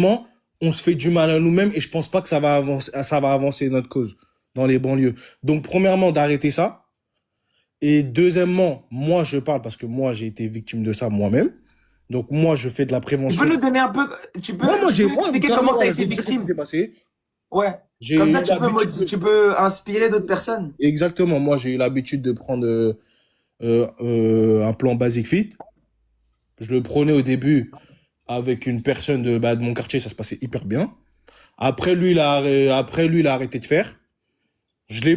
Vraiment, on se fait du mal à nous-mêmes et je pense pas que ça va avancer notre cause dans les banlieues. Donc, premièrement, d'arrêter ça. Et deuxièmement, moi, je parle parce que moi, j'ai été victime de ça moi-même. Donc, moi, je fais de la Tu peux prévention. nous donner un peu, Moi, tu peux moi, expliquer comment carrément, tu as voilà, je été vais te dire ce qui victime? s'est passé. Ouais. Comme J'ai ça, eu l'habitude tu peux inspirer d'autres personnes. exactement, moi, j'ai eu l'habitude de prendre un plan Basic Fit. Je le prenais au début avec une personne de mon quartier, ça se passait hyper bien. Après, lui, il a arrêté de faire. Je l'ai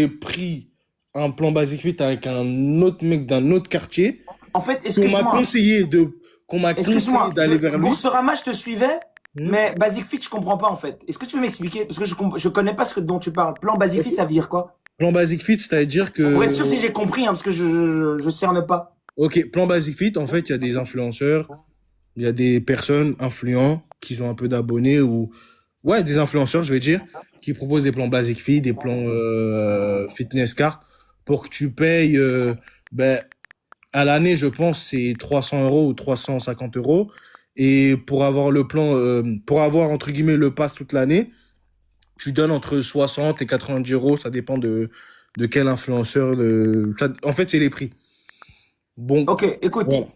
pris un plan Basic Fit avec un autre mec d'un autre quartier En fait, qu'on m'a excuse-moi. conseillé de, qu'on m'a conseillé Excuse-moi. d'aller vers lui. Boursorama, je te suivais, Hmm. mais Basic Fit, je comprends pas, en fait. Est-ce que tu peux m'expliquer? Parce que je connais pas ce dont tu parles. Plan Basic Ok. Fit, ça veut dire quoi? Plan Basic Fit, c'est-à-dire Pour être sûr si que, j'ai compris, hein, parce que je cerne pas. ok, plan Basic Fit, en fait, il y a des influenceurs, il y a des personnes influents qui ont un peu d'abonnés ou, ouais, des influenceurs, je vais dire, qui proposent des plans Basic Fit, des plans fitness card pour que tu payes, à l'année, je pense, c'est 300 euros ou 350 euros. Et pour avoir le plan, pour avoir entre guillemets le pass toute l'année, tu donnes entre 60 et 90 euros, ça dépend de quel influenceur. En fait, c'est les prix. Bon, Ok, écoute, voilà. Ok,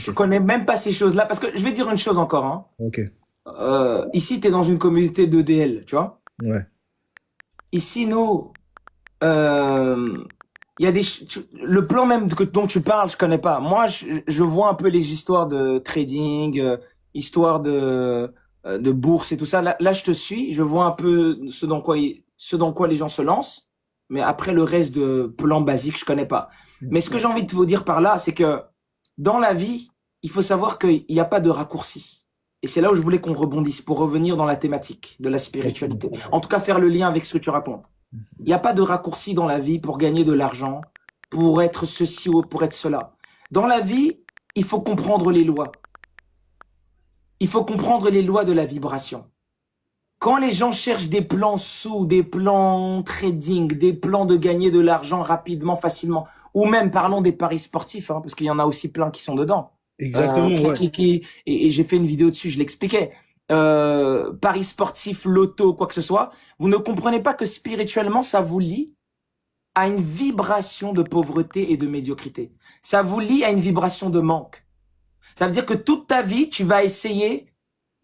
je connais même pas ces choses-là, parce que je vais dire une chose encore, hein. ok, Ici, tu es dans une communauté d'EDL, tu vois. ouais. Ici, nous, euh, il y a le plan même dont tu parles, je connais pas. Moi, je vois un peu les histoires de trading, histoires de bourse et tout ça. Là, je te suis. Je vois un peu ce dans quoi les gens se lancent. Mais après, le reste de plan basique, je connais pas. Mais ce que j'ai envie de vous dire par là, c'est que dans la vie, il faut savoir qu'il n'y a pas de raccourci. Et c'est là où je voulais qu'on rebondisse pour revenir dans la thématique de la spiritualité. En tout cas, faire le lien avec ce que tu racontes. Il n'y a pas de raccourci dans la vie pour gagner de l'argent, pour être ceci ou pour être cela. Dans la vie, il faut comprendre les lois. Il faut comprendre les lois de la vibration. Quand les gens cherchent des plans sous, des plans trading, des plans de gagner de l'argent rapidement, facilement, ou même parlons des paris sportifs, hein, parce qu'il y en a aussi plein qui sont dedans. Exactement, ouais. Et j'ai fait une vidéo dessus, je l'expliquais. Paris sportifs, loto, quoi que ce soit, vous ne comprenez pas que spirituellement, ça vous lie à une vibration de pauvreté et de médiocrité. Ça vous lie à une vibration de manque. Ça veut dire que toute ta vie, tu vas essayer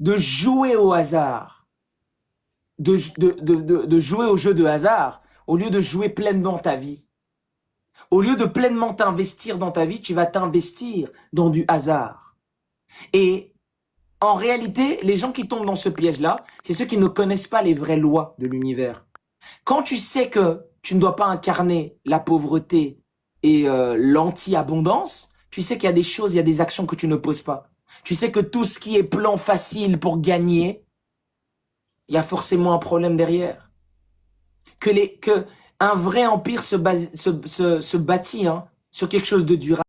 de jouer au hasard, de jouer au jeu de hasard, au lieu de jouer pleinement ta vie. Au lieu de pleinement t'investir dans ta vie, tu vas t'investir dans du hasard. Et en réalité, les gens qui tombent dans ce piège-là, c'est ceux qui ne connaissent pas les vraies lois de l'univers. Quand tu sais que tu ne dois pas incarner la pauvreté et l'anti-abondance, tu sais qu'il y a des choses, il y a des actions que tu ne poses pas. Tu sais que tout ce qui est plan facile pour gagner, il y a forcément un problème derrière. Que un vrai empire se bâtit, hein, sur quelque chose de durable.